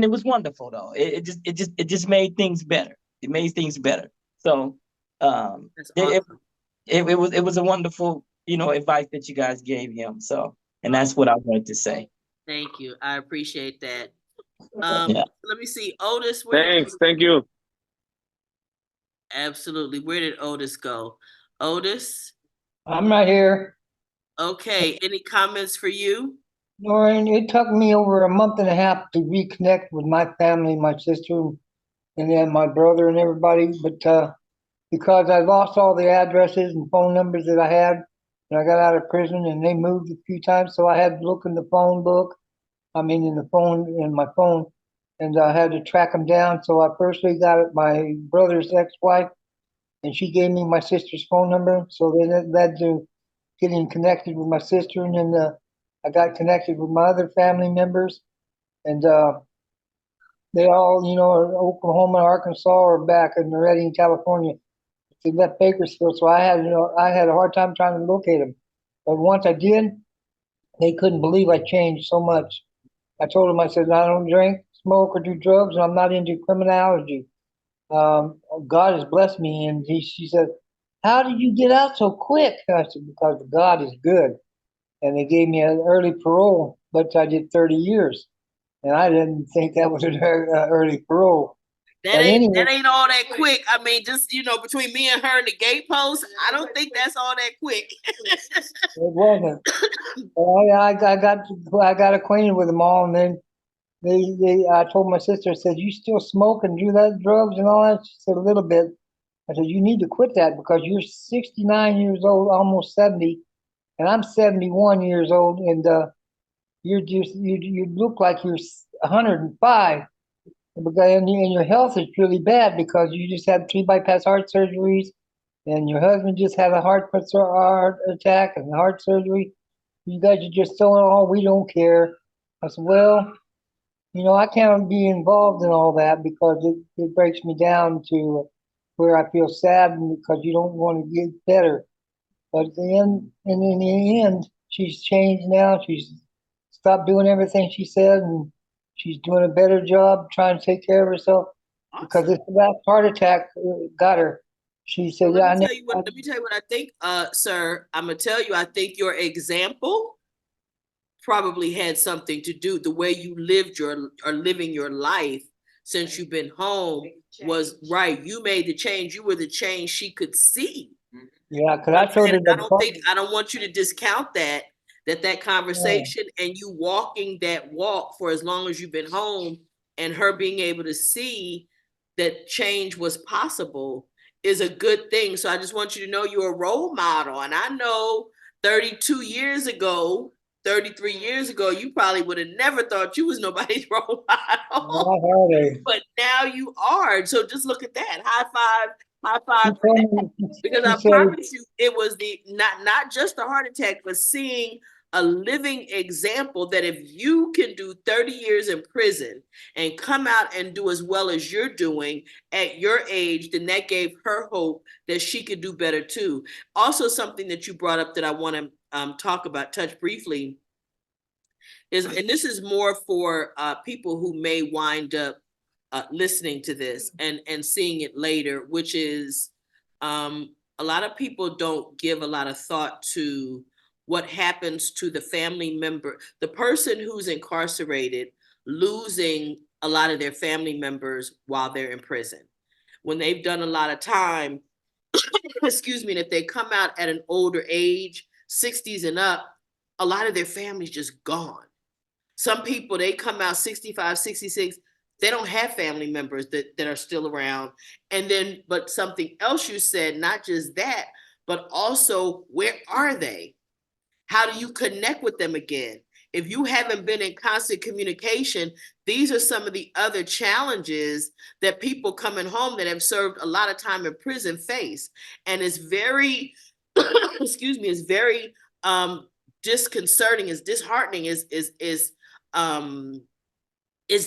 it was wonderful though. It just made things better. It made things better. So That's it, awesome. it was a wonderful, advice that you guys gave him. So, and that's what I wanted to say. Thank you. I appreciate that. Yeah. Let me see. Otis, Thanks. Thank you. absolutely. Where did Otis go? Otis? I'm right here. Okay. Any comments for you? Noreen, it took me over a month and a half to reconnect with my family, my sister, and then my brother and everybody. But because I lost all the addresses and phone numbers that I had, and I got out of prison, and they moved a few times, so I had to look in the phone book. I mean, in my phone, and I had to track them down. So I firstly got my brother's ex-wife, and she gave me my sister's phone number. So then it led to getting connected with my sister, and then I got connected with my other family members, and they all, are Oklahoma, Arkansas, or back in Redding, California. They left Bakersfield, so I had a hard time trying to locate them. But once I did, they couldn't believe I changed so much. I told them, I said, I don't drink, smoke, or do drugs, and I'm not into criminology. God has blessed me, and she said, "How did you get out so quick?" I said, "Because God is good." And they gave me an early parole, but I did 30 years, and I didn't think that was an early parole. That But ain't anyway, that ain't all that quick. I mean, just between me and her and the gatepost, I don't think that's all that quick. it wasn't. I got acquainted with them all, and then I told my sister, I said, "You still smoke and do that drugs and all that?" She said, "A little bit." I said, "You need to quit that because you're 69 years old, almost 70, and I'm 71 years old, and you look like you're 105, and your health is really bad because you just had 3 bypass heart surgeries, and your husband just had a heart attack and heart surgery. You guys are just so, oh, we don't care." I said, "Well, you know, I can't be involved in all that because it breaks me down to where I feel sad because you don't want to get better. But then, and in the end, she's changed now. She's stopped doing everything she said, and she's doing a better job trying to take care of herself. Because Awesome. this last heart attack got her. She said, Well, "Yeah, let me tell you what I think, sir. I'm gonna tell you, I think your example probably had something to do. The way you lived your or living your life since you've been home was right. You made the change. You were the change she could see. Yeah, because I told her I don't want you to discount that conversation and you walking that walk for as long as you've been home and her being able to see that change was possible is a good thing. So I just want you to know you're a role model. And I know 32 years ago, 33 years ago, you probably would have never thought you was nobody's role model. But now you are. So just look at that. High five for that. Because I promise you, it was the not just a heart attack, but seeing a living example that if you can do 30 years in prison and come out and do as well as you're doing at your age, then that gave her hope that she could do better too. Also, something that you brought up that I want to touch briefly is, and this is more for people who may wind up listening to this and seeing it later, which is a lot of people don't give a lot of thought to what happens to the family member, the person who's incarcerated, losing a lot of their family members while they're in prison. When they've done a lot of time, excuse me, and if they come out at an older age, 60s and up, a lot of their family's just gone. Some people, they come out 65, 66, they don't have family members that are still around. And then, but something else you said, not just that, but also, where are they? How do you connect with them again? If you haven't been in constant communication, these are some of the other challenges that people coming home that have served a lot of time in prison face. And it's very, excuse me, it's very disconcerting, it's disheartening, it's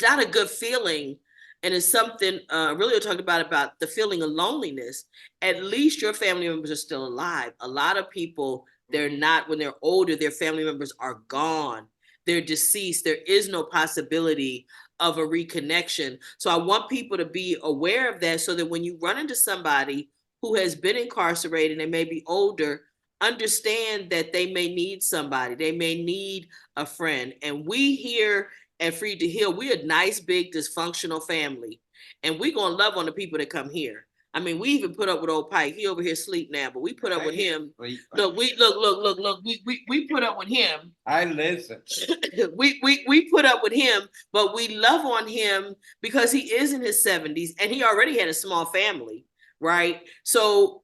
not a good feeling. And it's something really we're talking about the feeling of loneliness. At least your family members are still alive. A lot of people, they're not, when they're older, their family members are gone. They're deceased. There is no possibility of a reconnection. So I want people to be aware of that so that when you run into somebody who has been incarcerated and may be older, understand that they may need somebody. They may need a friend. And we here at Free to Heal, we're a nice, big, dysfunctional family. And we're going to love on the people that come here. I mean, we even put up with old Pike. He over here asleep now, but we put up with him. Look, we put up with him. I listen. we put up with him, but we love on him because he is in his 70s and he already had a small family, right? So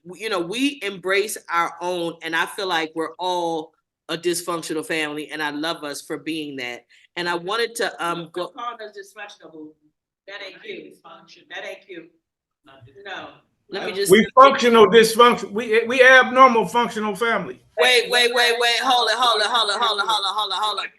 we embrace our own, and I feel like we're all a dysfunctional family, and I love us for being that. And I wanted to go. Calling us dysfunctional. That ain't cute. That ain't cute. No. Let me just. We functional dysfunction. We abnormal functional family. Wait. Hold it.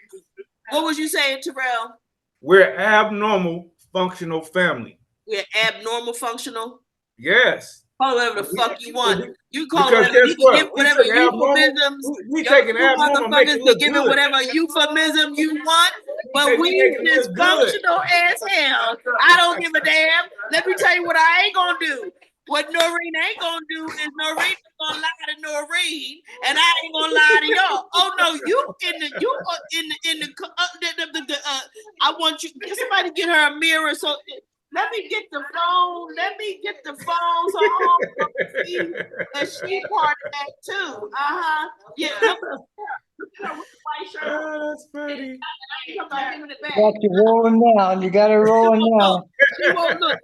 What was you saying, Terrell? We're abnormal functional family. We're abnormal functional? Yes. Call it whatever the fuck you want. You call because it whatever. You can give whatever euphemisms. We taking abnormal, make it look give it good. whatever euphemism you want, but we dysfunctional as hell. I don't give a damn. Let me tell you what I ain't gonna do. What Noreen ain't gonna do is Noreen is gonna lie to Noreen, and I ain't gonna lie to y'all. Oh no, I want you. Somebody get her a mirror so. Let me get the phone. So I can see that she part of that too. Yeah. Look at her with the white shirt. Oh, that's funny. Got you rolling down. You got it rolling down. She won't look.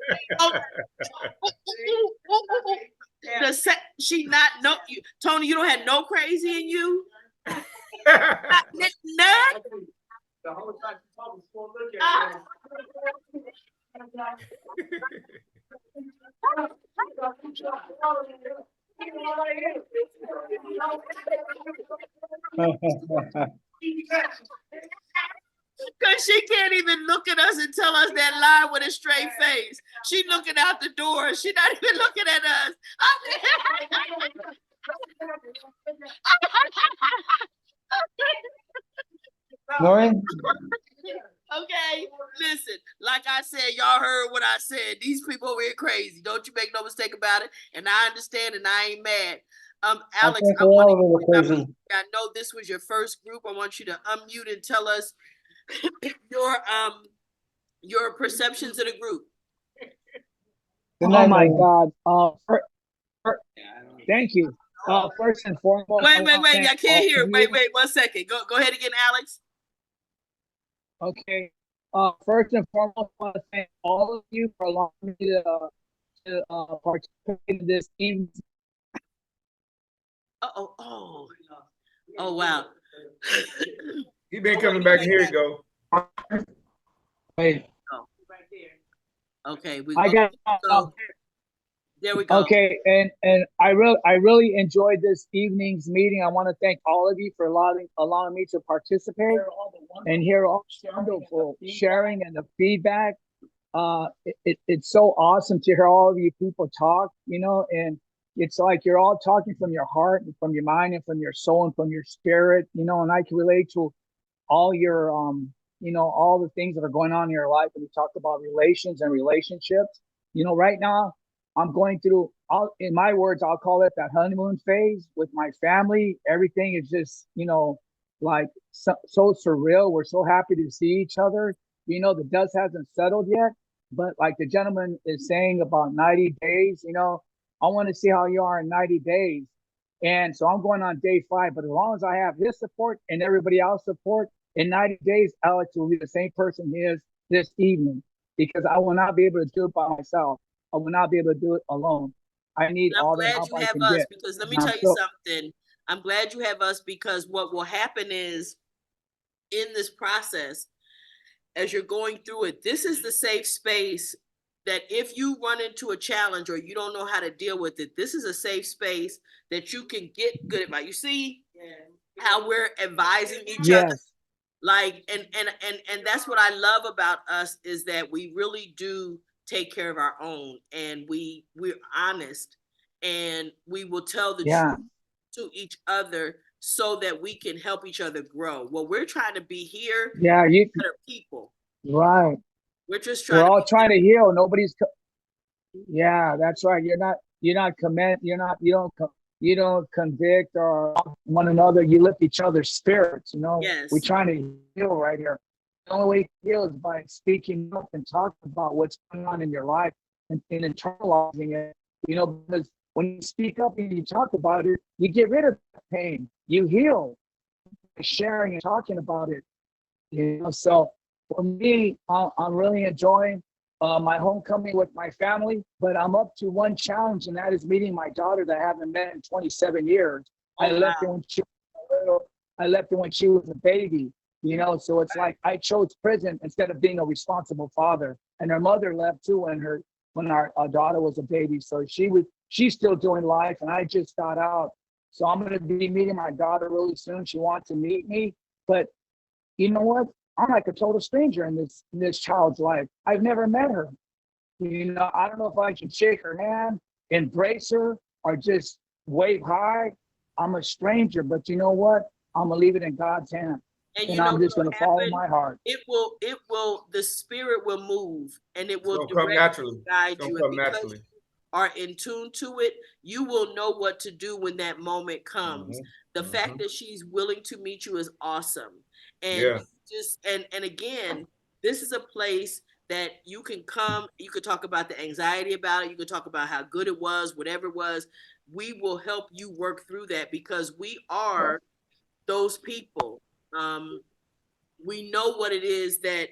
She not no you, Tony. You don't have no crazy in you. None. The whole time she told me, look Because she can't even look at us and tell us that lie with a straight face. She looking out the door. She not even looking at us. Noreen? Okay, listen, like I said, y'all heard what I said. These people over here crazy. Don't you make no mistake about it. And I understand and I ain't mad. Alex, I think we're all a little crazy. I know this was your first group. I want you to unmute and tell us your perceptions of the group. Good night, Oh my Noreen. God. Thank you. First and foremost, Wait, I can't hear. Wait, 1 second. Go ahead again, Alex. Okay. First and foremost, I want to thank all of you for allowing me to participate in this evening. Oh, wow. He been coming back. Here you go. Wait. Oh, right there. Okay, there we go. Okay, and I really enjoyed this evening's meeting. I want to thank all of you for allowing me to participate and hear all the wonderful sharing and the feedback. It's so awesome to hear all of you people talk, and it's like you're all talking from your heart and from your mind and from your soul and from your spirit, and I can relate to all your all the things that are going on in your life. And we talk about relations and relationships. Right now I'm going through, in my words, I'll call it that honeymoon phase with my family. Everything is just, like so surreal. We're so happy to see each other. The dust hasn't settled yet, but like the gentleman is saying about 90 days, I want to see how you are in 90 days. And so I'm going on day 5, but as long as I have his support and everybody else's support, in 90 days, Alex will be the same person he is this evening, because I will not be able to do it by myself. I will not be able to do it alone. I need all the help I can get. Because let me tell you something. I'm glad you have us, because what will happen is, in this process, as you're going through it, this is the safe space that if you run into a challenge or you don't know how to deal with it, this is a safe space that you can get good advice. You see how we're advising each other? Like, and that's what I love about us, is that we really do take care of our own, and we're honest, and we will tell the truth to each other so that we can help each other grow. Well, we're trying to be here. Better people. Right. We're just trying. We're all trying to heal. Nobody's. Yeah, that's right. You're not comment. You don't convict or one another. You lift each other's spirits. Yes. We're trying to heal right here. The only way to heal is by speaking up and talking about what's going on in your life and internalizing it. Because when you speak up and you talk about it, you get rid of the pain. You heal by sharing and talking about it. So for me, I'm really enjoying my homecoming with my family, but I'm up to one challenge, and that is meeting my daughter that I haven't met in 27 years. I left her when she was a baby, so it's like I chose prison instead of being a responsible father. And her mother left too when our daughter was a baby. So she's still doing life, and I just got out. So I'm going to be meeting my daughter really soon. She wants to meet me, but you know what? I'm like a total stranger in this child's life. I've never met her. I don't know if I should shake her hand, embrace her, or just wave hi. I'm a stranger, but you know what? I'm gonna leave it in God's hand, and I'm just gonna follow my heart. It will. The spirit will move, and it will come naturally. Guide you. Come naturally. Are in tune to it, you will know what to do when that moment comes. The fact that she's willing to meet you is awesome. And and again, this is a place that you can come, you could talk about the anxiety about it, you could talk about how good it was, whatever it was. We will help you work through that, because we are those people. We know what it is that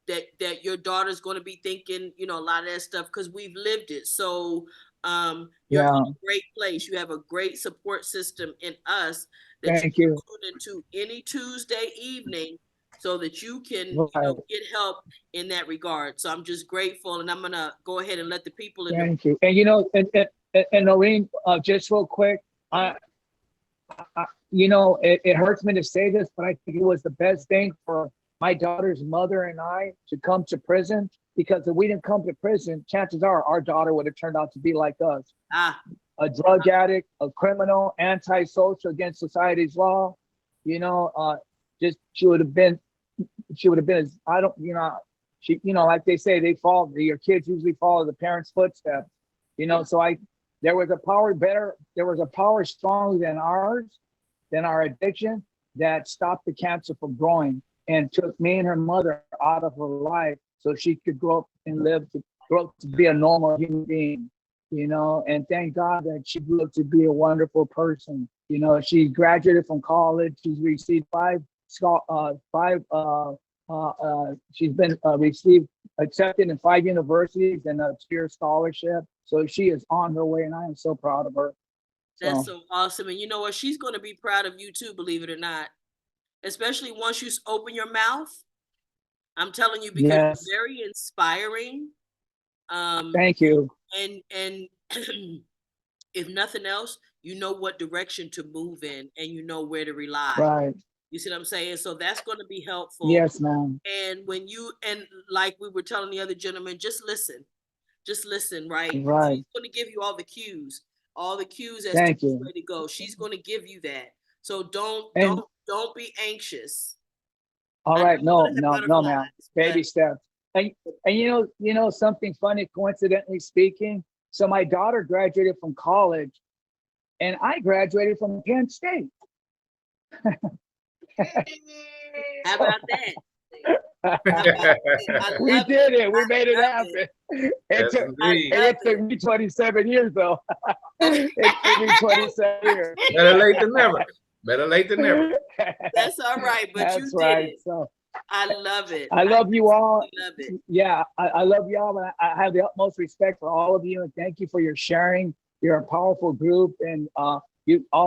that your daughter's going to be thinking, a lot of that stuff, because we've lived it. So you're in a great place. You have a great support system in us that you can tune into any Tuesday evening, so that you can get help in that regard. So I'm just grateful, and I'm gonna go ahead and let the people in. Thank you. And Noreen, just real quick, it hurts me to say this, but I think it was the best thing for my daughter's mother and I to come to prison, because if we didn't come to prison, chances are our daughter would have turned out to be like us. A drug addict, a criminal, antisocial, against society's law. You know, just she would have been as, I don't, you know, she, you know, like they say, your kids usually follow the parents' footsteps. You know, so there was a power stronger than ours, than our addiction, that stopped the cancer from growing and took me and her mother out of her life so she could grow up to be a normal human being, you know. And thank God that she grew up to be a wonderful person. You know, she graduated from college. She's received she's been accepted in 5 universities and a 2-year scholarship. So she is on her way, and I am so proud of her. That's so awesome. And you know what? She's going to be proud of you too, believe it or not. Especially once you open your mouth. I'm telling you, because you're very inspiring. Thank you. And if nothing else, you know what direction to move in, and you know where to rely. Right. You see what I'm saying? So that's going to be helpful. Yes, ma'am. And like we were telling the other gentleman, just listen, right? Right. She's going to give you all the cues as Thank to you. where to go. She's going to give you that. So don't be anxious. All right, no, ma'am. Baby steps. And you know something funny, coincidentally speaking. So my daughter graduated from college, and I graduated from Penn State. How about that? We did it. We made it happen. It took me 27 years, though. It took me 27 years. Better late than never. Better late than never. That's all right, but That's you right. did it. So I love it. I love you all. Love it. Yeah, I love y'all. And I have the utmost respect for all of you, and thank you for your sharing. You're a powerful group, and all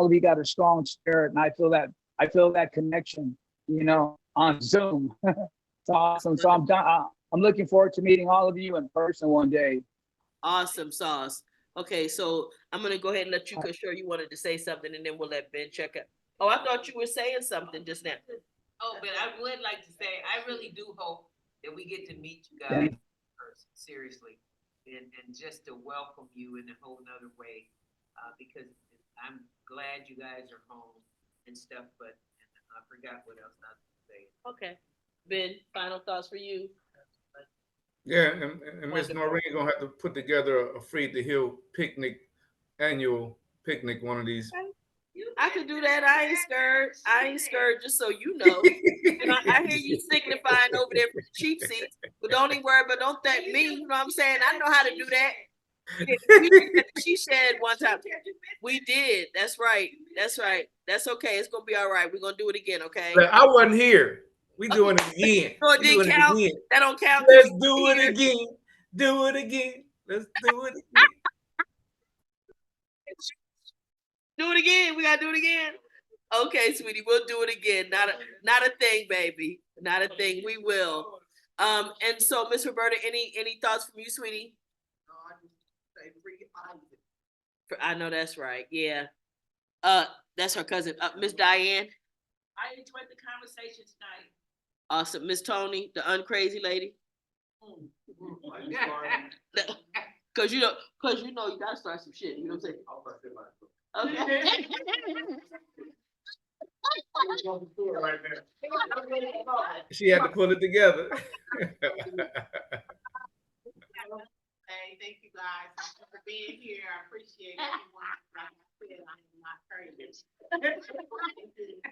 of you got a strong spirit, and I feel that connection, you know, on Zoom. It's awesome. So I'm looking forward to meeting all of you in person one day. Awesome sauce. Okay, so I'm gonna go ahead and let you, because sure you wanted to say something, and then we'll let Ben check it. Oh, I thought you were saying something just now. Oh, but I would like to say, I really do hope that we get to meet you guys in person, seriously, and just to welcome you in a whole nother way, because I'm glad you guys are home and stuff, but I forgot what else I was saying. Okay. Ben, final thoughts for you. Yeah, and Miss Noreen gonna have to put together a Free the Hill picnic, annual picnic, one of these. I could do that. I ain't scared, just so you know. I hear you signifying over there for the cheap seats, but don't even worry, but don't thank me. You know what I'm saying? I know how to do that. She said one time. We did. That's right. That's okay. It's gonna be all right. We're gonna do it again, okay? But I wasn't here. We doing it again. So it didn't count. That don't count. Let's do it again. Do it again. Let's do it again. Do it again. We gotta do it again. Okay, sweetie, we'll do it again. Not a thing, baby. Not a thing. We will. And so, Miss Roberta, any thoughts from you, sweetie? No, I just say free Isaac. I know that's right. Yeah. That's her cousin, Miss Diane. I enjoyed the conversation tonight. Awesome, Miss Tony, the uncrazy lady. Cause you know you gotta start some shit. You know what I'm saying? Okay. She had to pull it together. Hey, thank you guys for being here. I appreciate everyone. Like I said, I am not crazy.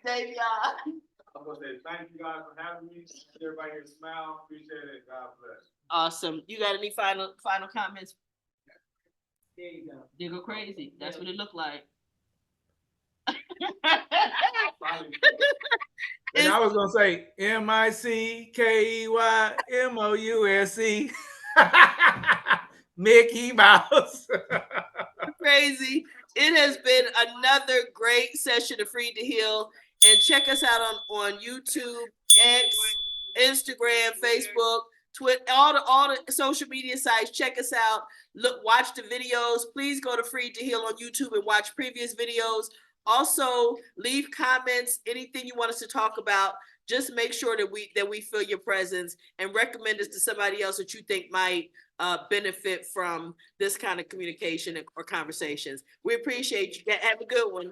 Davey, I'm gonna say thank you guys for having me. Everybody here smile. Appreciate it. God bless. Awesome. You got any final comments? There you go. They go crazy. That's what it looked like. And I was gonna say MICKEYMOUSE. Mickey Mouse. Crazy. It has been another great session of Free to Heal. And check us out on YouTube, X, Instagram, Facebook, Twitter, all the social media sites. Check us out. Look, watch the videos. Please go to Free to Heal on YouTube and watch previous videos. Also, leave comments, anything you want us to talk about. just make sure that we feel your presence and recommend us to somebody else that you think might benefit from this kind of communication or conversations. We appreciate you. Have a good one.